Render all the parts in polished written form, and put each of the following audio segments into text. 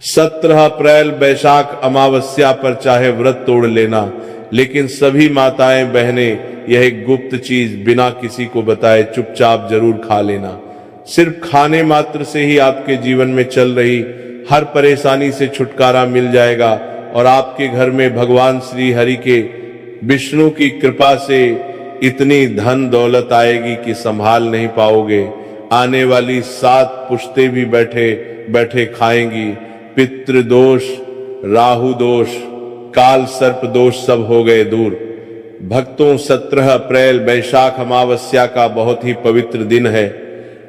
17 अप्रैल बैशाख अमावस्या पर चाहे व्रत तोड़ लेना, लेकिन सभी माताएं बहनें यह एक गुप्त चीज बिना किसी को बताए चुपचाप जरूर खा लेना। सिर्फ खाने मात्र से ही आपके जीवन में चल रही हर परेशानी से छुटकारा मिल जाएगा और आपके घर में भगवान श्री हरि के विष्णु की कृपा से इतनी धन दौलत आएगी कि संभाल नहीं पाओगे। आने वाली 7 पुश्तें भी बैठे बैठे खाएंगी। पितृ दोष, राहु दोष, काल सर्प दोष सब हो गए दूर। भक्तों, 17 अप्रैल बैशाख अमावस्या का बहुत ही पवित्र दिन है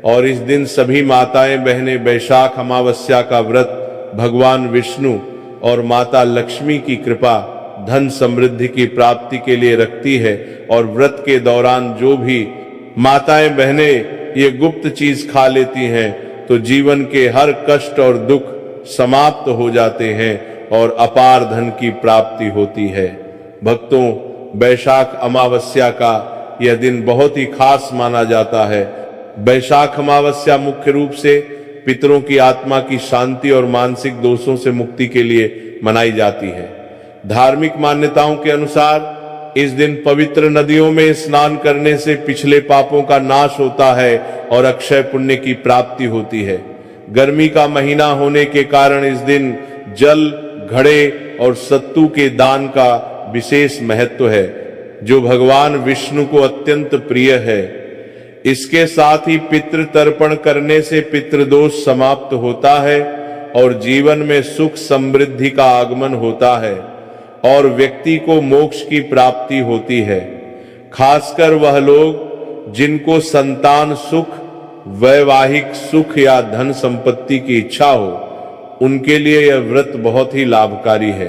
और इस दिन सभी माताएं बहनें बैशाख अमावस्या का व्रत भगवान विष्णु और माता लक्ष्मी की कृपा धन समृद्धि की प्राप्ति के लिए रखती है। और व्रत के दौरान जो भी माताएं बहनें ये गुप्त चीज खा लेती हैं तो जीवन के हर कष्ट और दुख समाप्त हो जाते हैं और अपार धन की प्राप्ति होती है। भक्तों, बैशाख अमावस्या का यह दिन बहुत ही खास माना जाता है। बैशाख अमावस्या मुख्य रूप से पितरों की आत्मा की शांति और मानसिक दोषों से मुक्ति के लिए मनाई जाती है। धार्मिक मान्यताओं के अनुसार इस दिन पवित्र नदियों में स्नान करने से पिछले पापों का नाश होता है और अक्षय पुण्य की प्राप्ति होती है। गर्मी का महीना होने के कारण इस दिन जल, घड़े और सत्तू के दान का विशेष महत्व है, जो भगवान विष्णु को अत्यंत प्रिय है। इसके साथ ही पितृ तर्पण करने से पितृदोष समाप्त होता है और जीवन में सुख समृद्धि का आगमन होता है और व्यक्ति को मोक्ष की प्राप्ति होती है। खासकर वह लोग जिनको संतान सुख, वैवाहिक सुख या धन संपत्ति की इच्छा हो, उनके लिए यह व्रत बहुत ही लाभकारी है।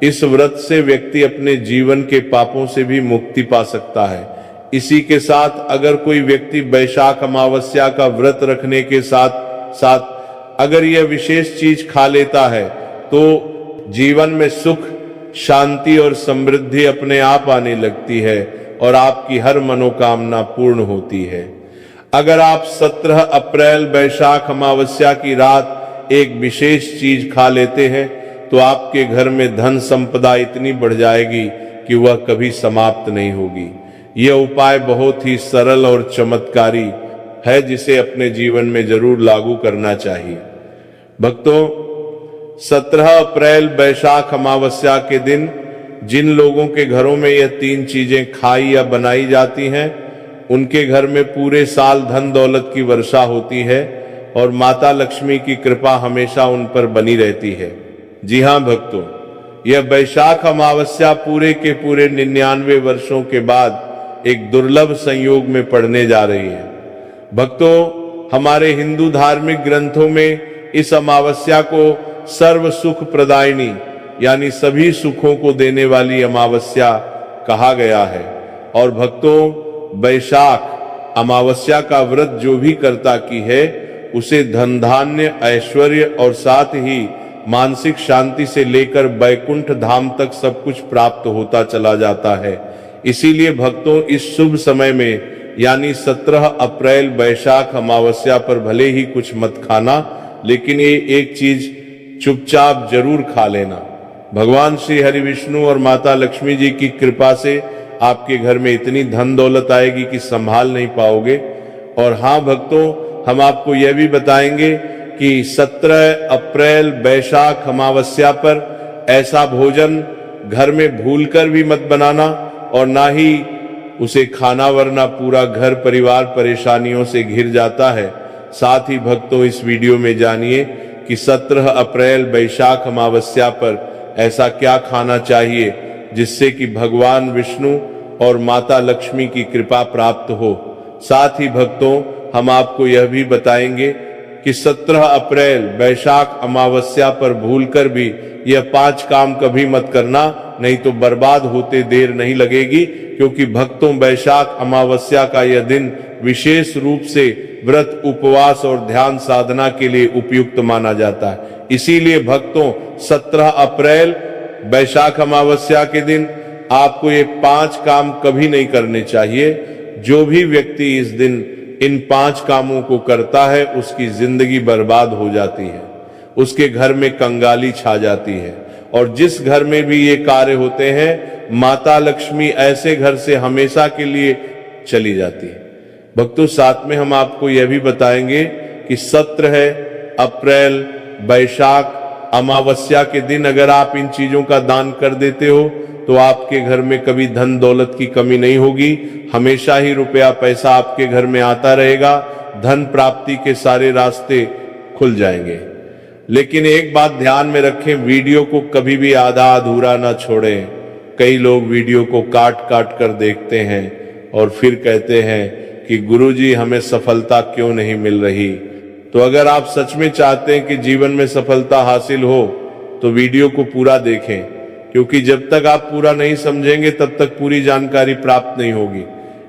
इस व्रत से व्यक्ति अपने जीवन के पापों से भी मुक्ति पा सकता है। इसी के साथ अगर कोई व्यक्ति बैशाख अमावस्या का व्रत रखने के साथ साथ अगर यह विशेष चीज खा लेता है तो जीवन में सुख, शांति और समृद्धि अपने आप आने लगती है और आपकी हर मनोकामना पूर्ण होती है। अगर आप 17 अप्रैल बैशाख अमावस्या की रात एक विशेष चीज खा लेते हैं तो आपके घर में धन संपदा इतनी बढ़ जाएगी कि वह कभी समाप्त नहीं होगी। यह उपाय बहुत ही सरल और चमत्कारी है, जिसे अपने जीवन में जरूर लागू करना चाहिए। भक्तों, 17 अप्रैल बैशाख अमावस्या के दिन जिन लोगों के घरों में यह 3 चीजें खाई या बनाई जाती हैं, उनके घर में पूरे साल धन दौलत की वर्षा होती है और माता लक्ष्मी की कृपा हमेशा उन पर बनी रहती है। जी हाँ भक्तों, यह बैशाख अमावस्या पूरे के पूरे 99 वर्षों के बाद एक दुर्लभ संयोग में पड़ने जा रही है। भक्तों, हमारे हिंदू धार्मिक ग्रंथों में इस अमावस्या को सर्व सुख प्रदायिनी यानी सभी सुखों को देने वाली अमावस्या कहा गया है। और भक्तों, बैशाख अमावस्या का व्रत जो भी करता की है उसे धन धान्य, ऐश्वर्य और साथ ही मानसिक शांति से लेकर बैकुंठ धाम तक सब कुछ प्राप्त होता चला जाता है। इसीलिए भक्तों, इस शुभ समय में यानी 17 अप्रैल बैशाख अमावस्या पर भले ही कुछ मत खाना, लेकिन ये एक चीज चुपचाप जरूर खा लेना। भगवान श्री हरि विष्णु और माता लक्ष्मी जी की कृपा से आपके घर में इतनी धन दौलत आएगी कि संभाल नहीं पाओगे। और हाँ भक्तों, हम आपको यह भी बताएंगे कि 17 अप्रैल बैशाख अमावस्या पर ऐसा भोजन घर में भूलकर भी मत बनाना और ना ही उसे खाना, वरना पूरा घर परिवार परेशानियों से घिर जाता है। साथ ही भक्तों, इस वीडियो में जानिए कि 17 अप्रैल बैशाख अमावस्या पर ऐसा क्या खाना चाहिए जिससे कि भगवान विष्णु और माता लक्ष्मी की कृपा प्राप्त हो। साथ ही भक्तों, हम आपको यह भी बताएंगे कि 17 अप्रैल बैशाख अमावस्या पर भूलकर भी यह 5 काम कभी मत करना, नहीं तो बर्बाद होते देर नहीं लगेगी। क्योंकि भक्तों, बैशाख अमावस्या का यह दिन विशेष रूप से व्रत, उपवास और ध्यान साधना के लिए उपयुक्त माना जाता है। इसीलिए भक्तों, 17 अप्रैल बैशाख अमावस्या के दिन आपको ये 5 काम कभी नहीं करने चाहिए। जो भी व्यक्ति इस दिन इन 5 कामों को करता है उसकी जिंदगी बर्बाद हो जाती है। उसके घर में कंगाली छा जाती है। और जिस घर में भी ये कार्य होते हैं, माता लक्ष्मी ऐसे घर से हमेशा के लिए चली जाती है। भक्तों, साथ में हम आपको यह भी बताएंगे कि सत्र है अप्रैल, वैशाख, अमावस्या के दिन अगर आप इन चीजों का दान कर देते हो तो आपके घर में कभी धन दौलत की कमी नहीं होगी। हमेशा ही रुपया पैसा आपके घर में आता रहेगा, धन प्राप्ति के सारे रास्ते खुल जाएंगे। लेकिन एक बात ध्यान में रखें, वीडियो को कभी भी आधा अधूरा ना छोड़ें। कई लोग वीडियो को काट काट कर देखते हैं और फिर कहते हैं कि गुरुजी हमें सफलता क्यों नहीं मिल रही। तो अगर आप सच में चाहते हैं कि जीवन में सफलता हासिल हो तो वीडियो को पूरा देखें, क्योंकि जब तक आप पूरा नहीं समझेंगे तब तक पूरी जानकारी प्राप्त नहीं होगी।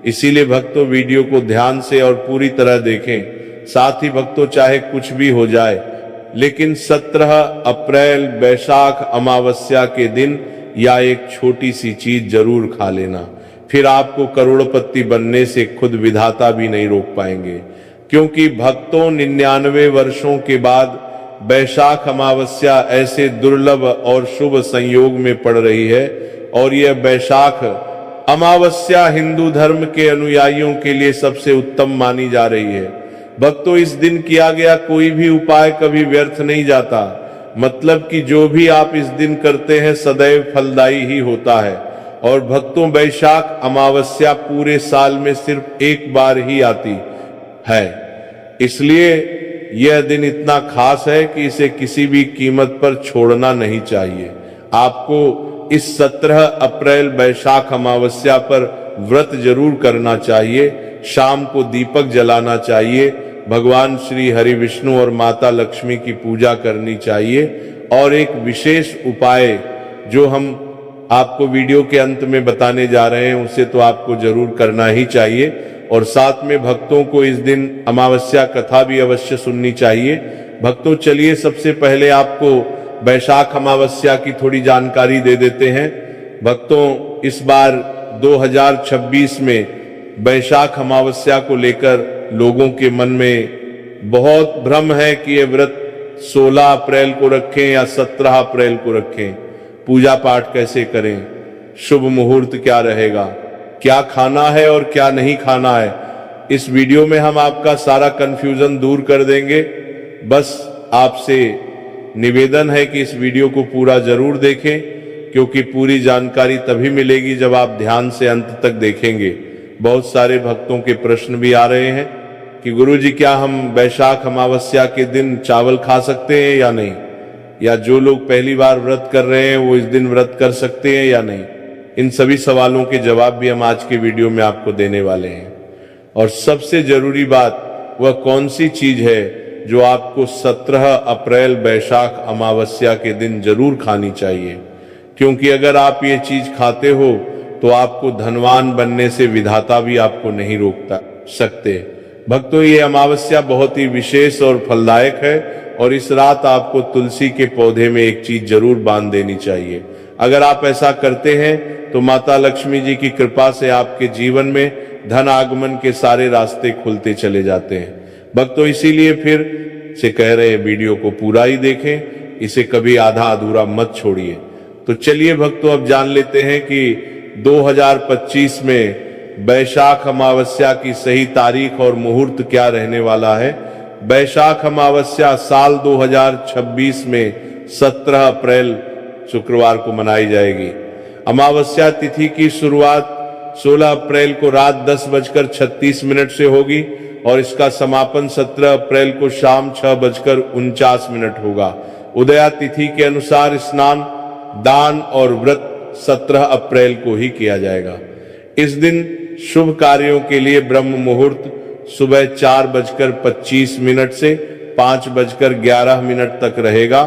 इसीलिए भक्तों, वीडियो को ध्यान से और पूरी तरह देखें। साथ ही भक्तों, चाहे कुछ भी हो जाए, लेकिन 17 अप्रैल वैशाख अमावस्या के दिन या एक छोटी सी चीज जरूर खा लेना। फिर आपको करोड़पति बनने से खुद विधाता भी नहीं रोक पाएंगे। क्योंकि भक्तों, 99 वर्षों के बाद वैशाख अमावस्या ऐसे दुर्लभ और शुभ संयोग में पड़ रही है, और यह वैशाख अमावस्या हिंदू धर्म के अनुयायियों के लिए सबसे उत्तम मानी जा रही है। भक्तों, इस दिन किया गया कोई भी उपाय कभी व्यर्थ नहीं जाता। मतलब कि जो भी आप इस दिन करते हैं सदैव फलदायी ही होता है। और भक्तों, वैशाख अमावस्या पूरे साल में सिर्फ एक बार ही आती है, इसलिए यह दिन इतना खास है कि इसे किसी भी कीमत पर छोड़ना नहीं चाहिए। आपको इस 17 अप्रैल वैशाख अमावस्या पर व्रत जरूर करना चाहिए। शाम को दीपक जलाना चाहिए, भगवान श्री हरि विष्णु और माता लक्ष्मी की पूजा करनी चाहिए। और एक विशेष उपाय जो हम आपको वीडियो के अंत में बताने जा रहे हैं उसे तो आपको जरूर करना ही चाहिए। और साथ में भक्तों को इस दिन अमावस्या कथा भी अवश्य सुननी चाहिए। भक्तों, चलिए सबसे पहले आपको वैशाख अमावस्या की थोड़ी जानकारी दे देते हैं। भक्तों, इस बार 2026 में वैशाख अमावस्या को लेकर लोगों के मन में बहुत भ्रम है कि ये व्रत 16 अप्रैल को रखें या 17 अप्रैल को रखें, पूजा पाठ कैसे करें, शुभ मुहूर्त क्या रहेगा, क्या खाना है और क्या नहीं खाना है। इस वीडियो में हम आपका सारा कंफ्यूजन दूर कर देंगे। बस आपसे निवेदन है कि इस वीडियो को पूरा जरूर देखें, क्योंकि पूरी जानकारी तभी मिलेगी जब आप ध्यान से अंत तक देखेंगे। बहुत सारे भक्तों के प्रश्न भी आ रहे हैं कि गुरुजी क्या हम वैशाख अमावस्या के दिन चावल खा सकते हैं या नहीं, या जो लोग पहली बार व्रत कर रहे हैं वो इस दिन व्रत कर सकते हैं या नहीं। इन सभी सवालों के जवाब भी हम आज के वीडियो में आपको देने वाले हैं। और सबसे जरूरी बात वह कौन सी चीज है जो आपको 17 अप्रैल वैशाख अमावस्या के दिन जरूर खानी चाहिए, क्योंकि अगर आप ये चीज खाते हो तो आपको धनवान बनने से विधाता भी आपको नहीं रोकता सकते। भक्तों, ये अमावस्या बहुत ही विशेष और फलदायक है, और इस रात आपको तुलसी के पौधे में एक चीज जरूर बांध देनी चाहिए। अगर आप ऐसा करते हैं तो माता लक्ष्मी जी की कृपा से आपके जीवन में धन आगमन के सारे रास्ते खुलते चले जाते हैं। भक्तों, इसीलिए फिर से कह रहे हैं वीडियो को पूरा ही देखें, इसे कभी आधा अधूरा मत छोड़िए। तो चलिए भक्तों, अब जान लेते हैं कि 2025 में वैशाख अमावस्या की सही तारीख और मुहूर्त क्या रहने वाला है। वैशाख अमावस्या साल 2026 में 17 अप्रैल शुक्रवार को मनाई जाएगी। अमावस्या तिथि की शुरुआत 16 अप्रैल को रात 10:36 से होगी और इसका समापन 17 अप्रैल को शाम 6:49 होगा। उदया तिथि के अनुसार स्नान, दान और व्रत 17 अप्रैल को ही किया जाएगा। इस दिन शुभ कार्यों के लिए ब्रह्म मुहूर्त सुबह 4:25 से 5:11 तक रहेगा,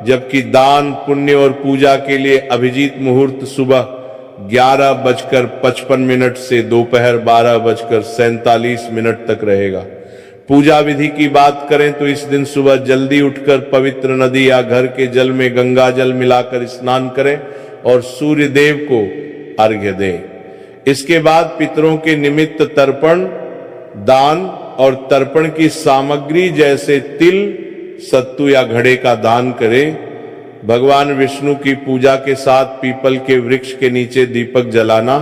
जबकि दान, पुण्य और पूजा के लिए अभिजीत मुहूर्त सुबह 11:55 से दोपहर 12:47 तक रहेगा। पूजा विधि की बात करें तो इस दिन सुबह जल्दी उठकर पवित्र नदी या घर के जल में गंगा जल मिलाकर स्नान करें और सूर्य देव को अर्घ्य दें। इसके बाद पितरों के निमित्त तर्पण, दान और तर्पण की सामग्री जैसे तिल, सत्तू या घड़े का दान करें। भगवान विष्णु की पूजा के साथ पीपल के वृक्ष के नीचे दीपक जलाना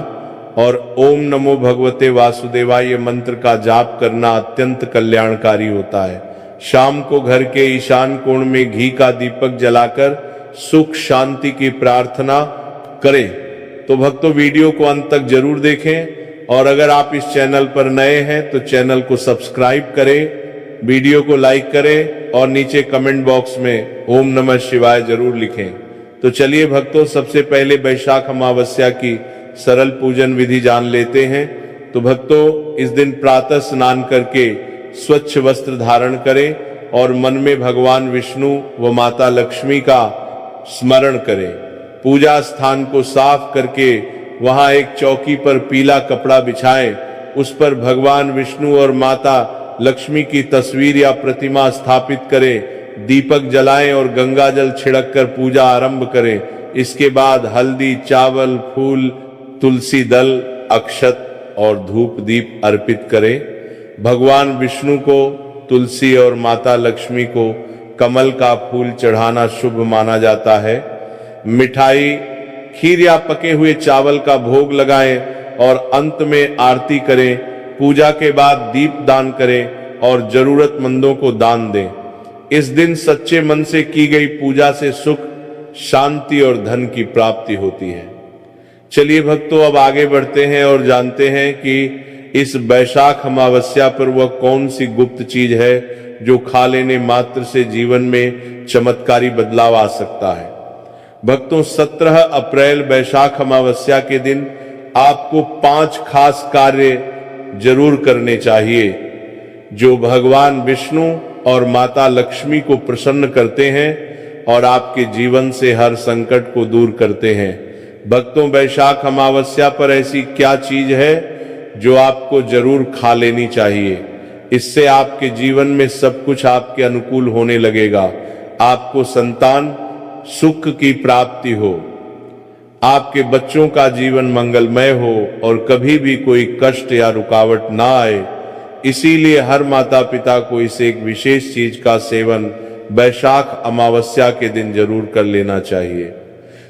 और ओम नमो भगवते वासुदेवाय मंत्र का जाप करना अत्यंत कल्याणकारी होता है। शाम को घर के ईशान कोण में घी का दीपक जलाकर सुख शांति की प्रार्थना करें। तो भक्तों, वीडियो को अंत तक जरूर देखें और अगर आप इस चैनल पर नए हैं तो चैनल को सब्सक्राइब करें, वीडियो को लाइक करें और नीचे कमेंट बॉक्स में ओम नमः शिवाय जरूर लिखें। तो चलिए भक्तों, सबसे पहले वैशाख अमावस्या की सरल पूजन विधि जान लेते हैं। तो भक्तों, इस दिन प्रातः स्नान करके स्वच्छ वस्त्र धारण करें और मन में भगवान विष्णु व माता लक्ष्मी का स्मरण करें। पूजा स्थान को साफ करके वहां एक चौकी पर पीला कपड़ा बिछाएं, उस पर भगवान विष्णु और माता लक्ष्मी की तस्वीर या प्रतिमा स्थापित करें, दीपक जलाएं और गंगा जल छिड़क कर पूजा आरंभ करें। इसके बाद हल्दी, चावल, फूल, तुलसी दल, अक्षत और धूप दीप अर्पित करें। भगवान विष्णु को तुलसी और माता लक्ष्मी को कमल का फूल चढ़ाना शुभ माना जाता है। मिठाई, खीर या पके हुए चावल का भोग लगाएं और अंत में आरती करें। पूजा के बाद दीप दान करें और जरूरतमंदों को दान दें। इस दिन सच्चे मन से की गई पूजा से सुख, शांति और धन की प्राप्ति होती है। चलिए भक्तों, अब आगे बढ़ते हैं और जानते हैं कि इस वैशाख अमावस्या पर वह कौन सी गुप्त चीज है जो खा लेने मात्र से जीवन में चमत्कारी बदलाव आ सकता है। भक्तों, 17 अप्रैल वैशाख अमावस्या के दिन आपको 5 खास कार्य जरूर करने चाहिए जो भगवान विष्णु और माता लक्ष्मी को प्रसन्न करते हैं और आपके जीवन से हर संकट को दूर करते हैं। भक्तों, वैशाख अमावस्या पर ऐसी क्या चीज है जो आपको जरूर खा लेनी चाहिए। इससे आपके जीवन में सब कुछ आपके अनुकूल होने लगेगा। आपको संतान सुख की प्राप्ति हो, आपके बच्चों का जीवन मंगलमय हो और कभी भी कोई कष्ट या रुकावट ना आए। इसीलिए हर माता पिता को इस एक विशेष चीज का सेवन वैशाख अमावस्या के दिन जरूर कर लेना चाहिए।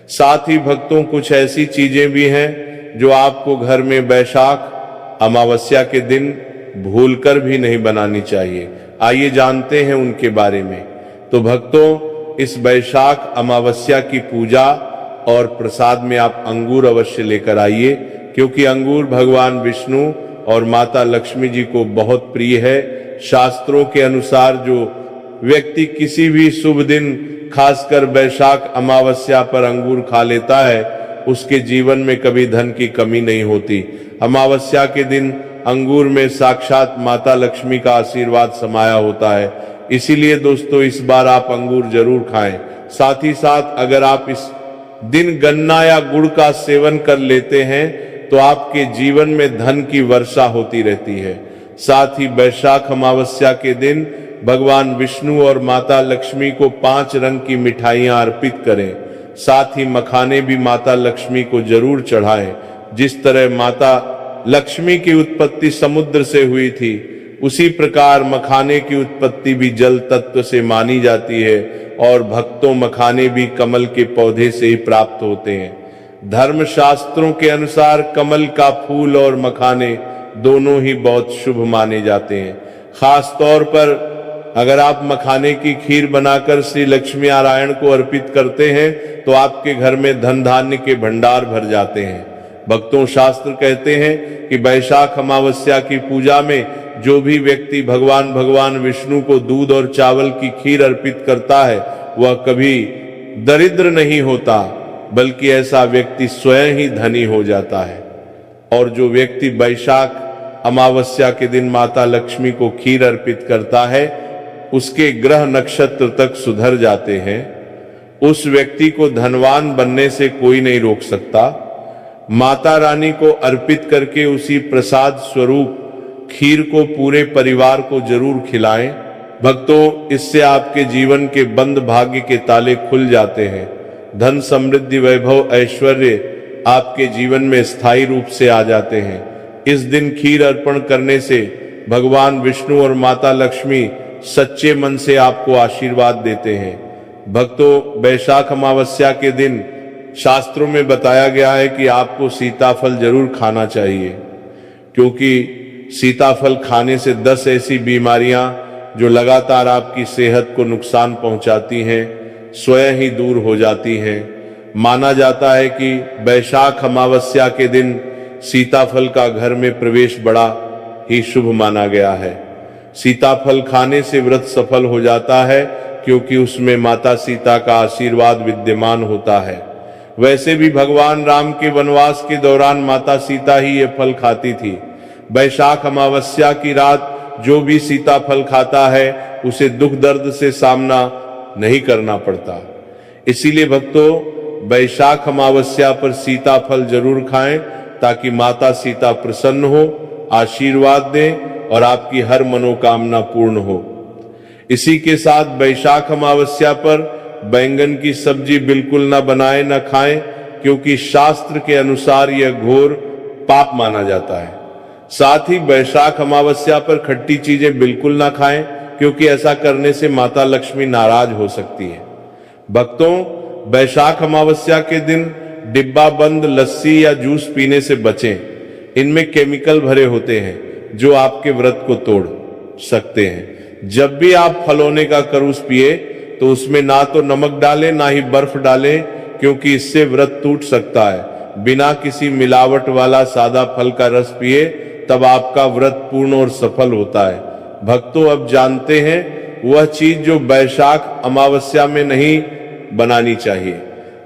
साथ ही भक्तों, कुछ ऐसी चीजें भी हैं जो आपको घर में वैशाख अमावस्या के दिन भूलकर भी नहीं बनानी चाहिए। आइए जानते हैं उनके बारे में। तो भक्तों, इस वैशाख अमावस्या की पूजा और प्रसाद में आप अंगूर अवश्य लेकर आइए, क्योंकि अंगूर भगवान विष्णु और माता लक्ष्मी जी को बहुत प्रिय है। शास्त्रों के अनुसार जो व्यक्ति किसी भी शुभ दिन, खासकर वैशाख अमावस्या पर अंगूर खा लेता है, उसके जीवन में कभी धन की कमी नहीं होती। अमावस्या के दिन अंगूर में साक्षात माता लक्ष्मी का आशीर्वाद समाया होता है। इसीलिए दोस्तों, इस बार आप अंगूर जरूर खाएं। साथ ही साथ अगर आप इस दिन गन्ना या गुड़ का सेवन कर लेते हैं तो आपके जीवन में धन की वर्षा होती रहती है। साथ ही वैशाख अमावस्या के दिन भगवान विष्णु और माता लक्ष्मी को 5 रंग की मिठाइयां अर्पित करें। साथ ही मखाने भी माता लक्ष्मी को जरूर चढ़ाएं। जिस तरह माता लक्ष्मी की उत्पत्ति समुद्र से हुई थी, उसी प्रकार मखाने की उत्पत्ति भी जल तत्व से मानी जाती है और भक्तों, मखाने भी कमल के पौधे से ही प्राप्त होते हैं। धर्म शास्त्रों के अनुसार कमल का फूल और मखाने दोनों ही बहुत शुभ माने जाते हैं। खास तौर पर अगर आप मखाने की खीर बनाकर श्री लक्ष्मी नारायण को अर्पित करते हैं तो आपके घर में धन धान्य के भंडार भर जाते हैं। भक्तों, शास्त्र कहते हैं कि वैशाख अमावस्या की पूजा में जो भी व्यक्ति भगवान विष्णु को दूध और चावल की खीर अर्पित करता है, वह कभी दरिद्र नहीं होता, बल्कि ऐसा व्यक्ति स्वयं ही धनी हो जाता है। और जो व्यक्ति वैशाख अमावस्या के दिन माता लक्ष्मी को खीर अर्पित करता है, उसके ग्रह नक्षत्र तक सुधर जाते हैं। उस व्यक्ति को धनवान बनने से कोई नहीं रोक सकता। माता रानी को अर्पित करके उसी प्रसाद स्वरूप खीर को पूरे परिवार को जरूर खिलाएं। भक्तों, इससे आपके जीवन के बंद भाग्य के ताले खुल जाते हैं। धन, समृद्धि, वैभव, ऐश्वर्य आपके जीवन में स्थायी रूप से आ जाते हैं। इस दिन खीर अर्पण करने से भगवान विष्णु और माता लक्ष्मी सच्चे मन से आपको आशीर्वाद देते हैं। भक्तों, वैशाख अमावस्या के दिन शास्त्रों में बताया गया है कि आपको सीताफल जरूर खाना चाहिए, क्योंकि सीताफल खाने से 10 ऐसी बीमारियां जो लगातार आपकी सेहत को नुकसान पहुंचाती हैं, स्वयं ही दूर हो जाती हैं। माना जाता है कि वैशाख अमावस्या के दिन सीताफल का घर में प्रवेश बड़ा ही शुभ माना गया है। सीताफल खाने से व्रत सफल हो जाता है, क्योंकि उसमें माता सीता का आशीर्वाद विद्यमान होता है। वैसे भी भगवान राम के वनवास के दौरान माता सीता ही ये फल खाती थी। वैशाख अमावस्या की रात जो भी सीताफल खाता है उसे दुख दर्द से सामना नहीं करना पड़ता। इसीलिए भक्तों, वैशाख अमावस्या पर सीताफल जरूर खाएं, ताकि माता सीता प्रसन्न हो, आशीर्वाद दें और आपकी हर मनोकामना पूर्ण हो। इसी के साथ वैशाख अमावस्या पर बैंगन की सब्जी बिल्कुल न बनाएं, न खाएं, क्योंकि शास्त्र के अनुसार यह घोर पाप माना जाता है। साथ ही वैशाख अमावस्या पर खट्टी चीजें बिल्कुल ना खाएं, क्योंकि ऐसा करने से माता लक्ष्मी नाराज हो सकती है। भक्तों, वैशाख अमावस्या के दिन डिब्बा बंद लस्सी या जूस पीने से बचें। इनमें केमिकल भरे होते हैं जो आपके व्रत को तोड़ सकते हैं। जब भी आप फलोने का करूस पिए तो उसमें ना तो नमक डालें, ना ही बर्फ डालें, क्योंकि इससे व्रत टूट सकता है। बिना किसी मिलावट वाला सादा फल का रस पिए, तब आपका व्रत पूर्ण और सफल होता है। भक्तों, अब जानते हैं वह चीज जो वैशाख अमावस्या में नहीं बनानी चाहिए,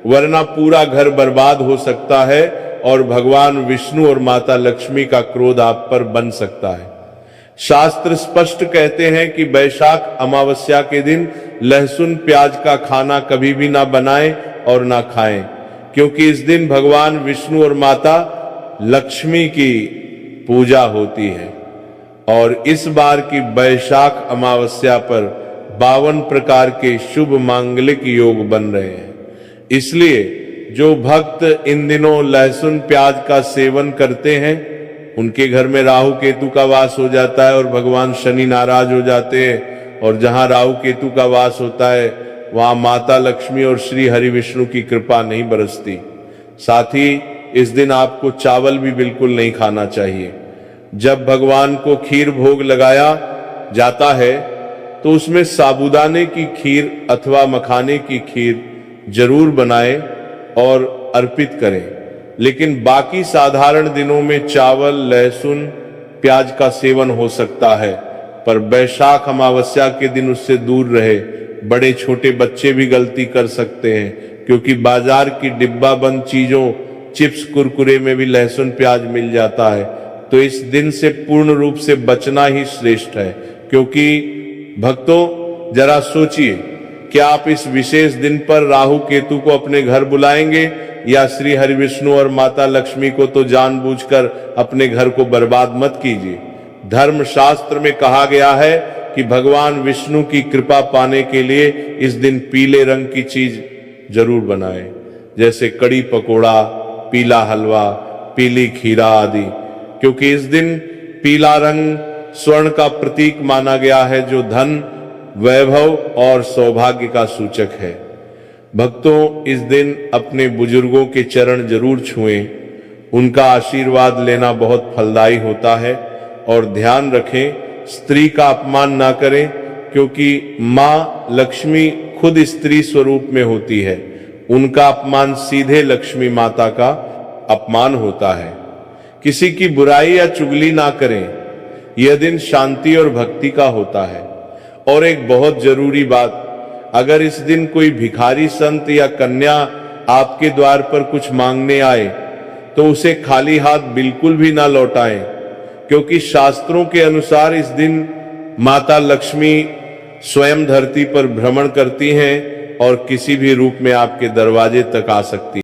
वरना पूरा घर बर्बाद हो सकता है और भगवान विष्णु और माता लक्ष्मी का क्रोध आप पर बन सकता है। शास्त्र स्पष्ट कहते हैं कि वैशाख अमावस्या के दिन लहसुन प्याज का खाना कभी भी ना बनाएं और ना खाएं, क्योंकि इस दिन भगवान विष्णु और माता लक्ष्मी की पूजा होती है। और इस बार की वैशाख अमावस्या पर 52 प्रकार के शुभ मांगलिक योग बन रहे हैं। इसलिए जो भक्त इन दिनों लहसुन प्याज का सेवन करते हैं, उनके घर में राहु केतु का वास हो जाता है और भगवान शनि नाराज हो जाते हैं। और जहां राहु केतु का वास होता है, वहां माता लक्ष्मी और श्री हरि विष्णु की कृपा नहीं बरसती। साथ ही इस दिन आपको चावल भी बिल्कुल नहीं खाना चाहिए। जब भगवान को खीर भोग लगाया जाता है तो उसमें साबूदाने की खीर अथवा मखाने की खीर जरूर बनाएं और अर्पित करें। लेकिन बाकी साधारण दिनों में चावल, लहसुन, प्याज का सेवन हो सकता है, पर वैशाख अमावस्या के दिन उससे दूर रहे। बड़े छोटे बच्चे भी गलती कर सकते हैं, क्योंकि बाजार की डिब्बा बंद चीजों, चिप्स, कुरकुरे में भी लहसुन प्याज मिल जाता है। तो इस दिन से पूर्ण रूप से बचना ही श्रेष्ठ है। क्योंकि भक्तों, जरा सोचिए, क्या आप इस विशेष दिन पर राहु केतु को अपने घर बुलाएंगे, या श्री हरि विष्णु और माता लक्ष्मी को तो जानबूझकर अपने घर को बर्बाद मत कीजिए। धर्म शास्त्र में कहा गया है कि भगवान विष्णु की कृपा पाने के लिए इस दिन पीले रंग की चीज जरूर बनाएं, जैसे कड़ी पकोड़ा, पीला हलवा, पीली खीरा आदि, क्योंकि इस दिन पीला रंग स्वर्ण का प्रतीक माना गया है, जो धन, वैभव और सौभाग्य का सूचक है। भक्तों, इस दिन अपने बुजुर्गों के चरण जरूर छुएं। उनका आशीर्वाद लेना बहुत फलदायी होता है। और ध्यान रखें, स्त्री का अपमान ना करें, क्योंकि माँ लक्ष्मी खुद स्त्री स्वरूप में होती है। उनका अपमान सीधे लक्ष्मी माता का अपमान होता है। किसी की बुराई या चुगली ना करें। यह दिन शांति और भक्ति का होता है। और एक बहुत जरूरी बात, अगर इस दिन कोई भिखारी संत या कन्या आपके द्वार पर कुछ मांगने आए तो उसे खाली हाथ बिल्कुल भी ना लौटाएं, क्योंकि शास्त्रों के अनुसार इस दिन माता लक्ष्मी स्वयं धरती पर भ्रमण करती हैं और किसी भी रूप में आपके दरवाजे तक आ सकती हैं।